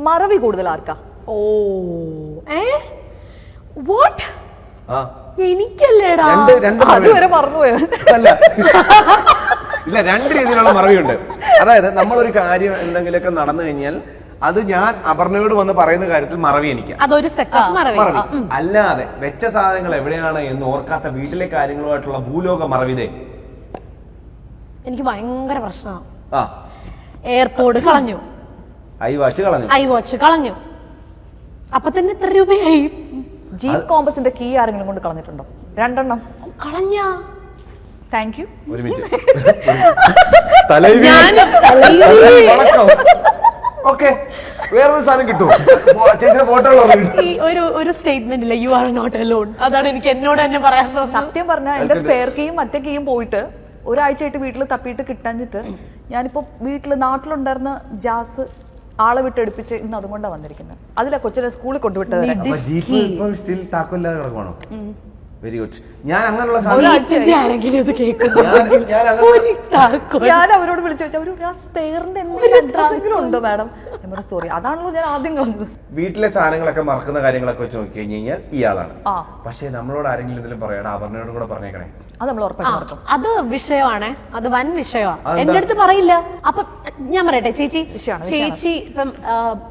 മറവി കൂടുതൽ ആർക്കാ? Oh what? എനിക്കല്ലേടാ, അതുവരെ മറന്നുപോയോ? അല്ല ഇല്ല, രണ്ട് രീതിയിലുള്ള മറവിയുണ്ട്. അതായത് നമ്മളൊരു കാര്യം എന്തെങ്കിലുമൊക്കെ നടന്നു കഴിഞ്ഞാൽ അത് ഞാൻ അപർണയോട് വന്ന് പറയുന്ന കാര്യത്തിൽ മറവി എനിക്ക്, അതൊരു സെറ്റ് ഓഫ് മറവി. അല്ലാതെ വെച്ച സാധനങ്ങൾ എവിടെയാണ് എന്ന് ഓർക്കാത്ത വീട്ടിലെ കാര്യങ്ങളുമായിട്ടുള്ള ഭൂലോക മറവിതേ എനിക്ക് ഭയങ്കര പ്രശ്നമാണ്. ആ, എയർപോർട്ട് കളഞ്ഞു, ഐ വാച്ച് കളഞ്ഞു, അപ്പൊ തന്നെ എത്ര രൂപയായി? ജീപ്പ് കോമ്പസിന്റെ കീ ആരെങ്കിലും കൊണ്ട് കളഞ്ഞിട്ടുണ്ടോ? 2 എണ്ണം കളഞ്ഞ. Thank you. ഒരു മിനിറ്റ്. ഓക്കെ, വേറൊരു സാധനം കിട്ടുമോ? ചേച്ചിയുടെ ഫോട്ടോ ഒരു സ്റ്റേറ്റ്മെന്റ് ഇല്ല, യു ആർ നോട്ട് അലോൺ. അതാണ് എനിക്ക് എന്നോട് തന്നെ പറയാൻ തോന്നുന്നത്. സത്യം പറഞ്ഞാൽ എന്റെ സ്പെയർ കീയും മറ്റേ കീയും പോയിട്ട് ഒരാഴ്ചയായിട്ട് വീട്ടിൽ തപ്പിയിട്ട് കിട്ടാഞ്ഞിട്ട് ഞാനിപ്പോ നാട്ടിലുണ്ടായിരുന്ന ജാസ് ആളെ വിട്ടെടുപ്പിച്ച് ഇന്ന് അതുകൊണ്ടാണ് വന്നിരിക്കുന്നത്. അതിലാ കൊച്ചിനെ സ്കൂളിൽ കൊണ്ടുവിട്ടത്. Very good. ഞാൻ അങ്ങനെയുള്ള ഞാൻ അവരോട് വിളിച്ചു ചോദിച്ചാൽ അവര് സ്പെയറിന്റെ എന്തെങ്കിലും ഉണ്ടോ മാഡം? സോറി, അതാണല്ലോ ഞാൻ ആദ്യം കളഞ്ഞത്. വീട്ടിലെ സാധനങ്ങളൊക്കെ മറക്കുന്ന കാര്യങ്ങളൊക്കെ വെച്ച് നോക്കി കഴിഞ്ഞ് കഴിഞ്ഞാൽ ഇയാളാണ്. പക്ഷെ നമ്മളോട് ആരെങ്കിലും എന്തെങ്കിലും പറയണം, അപർണയോടും കൂടെ പറഞ്ഞേക്കണേ. അത് നമ്മൾ ഉറപ്പായിട്ടും അത് വിഷയമാണ്, അത് വൻ വിഷയമാണ്. എന്റെ അടുത്ത് പറയില്ല. അപ്പൊ ഞാൻ പറയട്ടെ, ചേച്ചി ഇപ്പം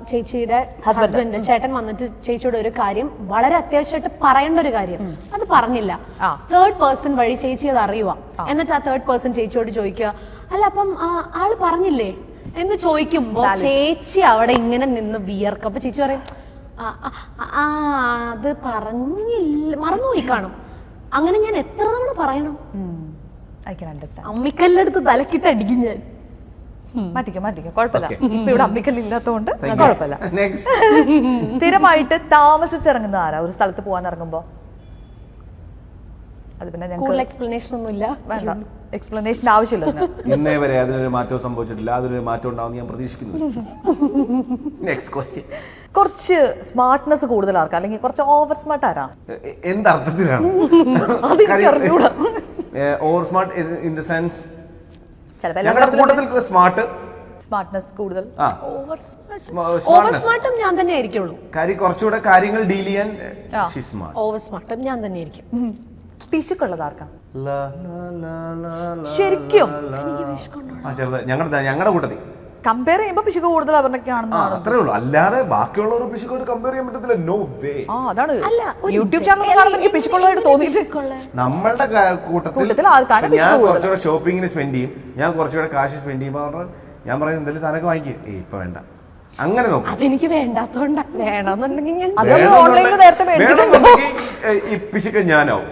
ചേച്ചിയുടെ ഹസ്ബൻഡ് ചേട്ടൻ വന്നിട്ട് ചേച്ചിയുടെ ഒരു കാര്യം വളരെ അത്യാവശ്യമായിട്ട് പറയേണ്ട ഒരു കാര്യം അത് പറഞ്ഞില്ല. തേർഡ് പേഴ്സൺ വഴി ചേച്ചി അത് അറിയുക. എന്നിട്ട് ആ തേർഡ് പേഴ്സൺ ചേച്ചിയോട് ചോദിക്കുക, അല്ല അപ്പം ആള് പറഞ്ഞില്ലേ എന്ന് ചോദിക്കുമ്പോ ചേച്ചി അവിടെ ഇങ്ങനെ നിന്ന് വിയർക്കും. അപ്പൊ ചേച്ചി പറയും, അത് പറഞ്ഞില്ല, മറന്നുപോയി കാണും. അങ്ങനെ ഞാൻ എത്ര തവണ പറയണം? അമ്മിക്കല്ലെടുത്ത് തലക്കിട്ട് അടിക്കും ഞാൻ. മാറ്റിക്കോ, കുഴപ്പമില്ല. ഇപ്പൊ ഇവിടെ അമ്മിക്കല്ല് ഇല്ലാത്തതുകൊണ്ട് കുഴപ്പമില്ല. സ്ഥിരമായിട്ട് താമസിച്ചിറങ്ങുന്ന ആരാ ഒരു സ്ഥലത്ത് പോകാൻ ഇറങ്ങുമ്പോ? അത് പിന്നെ ഞങ്ങൾക്ക് എക്സ്പ്ലനേഷൻ ഒന്നുമില്ല, വേണ്ട, എക്സ്പ്ലനേഷൻ ആവശ്യമില്ല. ഇന്നേ വരെ അതിനൊരു മാറ്റവും സംഭവിച്ചിട്ടില്ല. അതിനൊരു മാറ്റം ഉണ്ടാവും ഞാൻ പ്രതീക്ഷിക്കുന്നു. Next question. കുറച്ച് സ്മാർട്ട്നെസ് കൂടുതൽ ആർക്കാ, അല്ലെങ്കിൽ കുറച്ച് ഓവർ സ്മാർട്ട് ആരാ? എന്തർത്ഥത്തിലാണ് over smart? In the sense ഞങ്ങളുടെ കൂട്ടത്തിൽ സ്മാർട്ട്നെസ് കൂടുതൽ. ഓവർ സ്മാർട്ടും ഞാൻ തന്നെ ആയിരിക്കുള്ളൂ. കുറച്ചുകൂടെ കാര്യങ്ങൾ ഡീൽ ചെയ്യാൻ ഓവർ സ്മാർട്ടും ഞാൻ തന്നെ ആയിരിക്കും. പിശുക്കുള്ളത് ആർക്കാ ശരിക്കും? ഞങ്ങളുടെ കൂട്ടത്തിൽ കമ്പയർ ചെയ്യുമ്പോ പിശുക്ക് കൂടുതൽ അവരുടെയൊക്കെയാണെന്ന് അത്രേ ഉള്ളൂ. അല്ലാതെ ബാക്കിയുള്ളവർ പിശുക്കോട് കമ്പയർ ചെയ്യാൻ പറ്റത്തില്ല. No way. അതാണ് യൂട്യൂബ് ചാനൽ കാണുമ്പോൾ എനിക്ക് പിശുക്കുള്ളതായിട്ട് തോന്നിയിട്ട് നമ്മളുടെ കൂട്ടത്തിൽ ഞാൻ കുറച്ചുകൂടെ ഷോപ്പിങ്ങിന് സ്പെൻഡ് ചെയ്യും, ഞാൻ കുറച്ചുകൂടെ കാശ് സ്പെൻഡ് ചെയ്യുമ്പോൾ ഞാൻ പറയും എന്തെങ്കിലും സാധനമൊക്കെ വാങ്ങിക്കും, ഇപ്പൊ വേണ്ട, അങ്ങനെ നോക്കും. അതെനിക്ക് വേണ്ടാത്തോണ്ടാ. വേണമെന്നുണ്ടെങ്കിൽ ഞാൻ ഓൺലൈനിൽ നേരത്തെ ഈ പിശുക്ക് ഞാനാവും.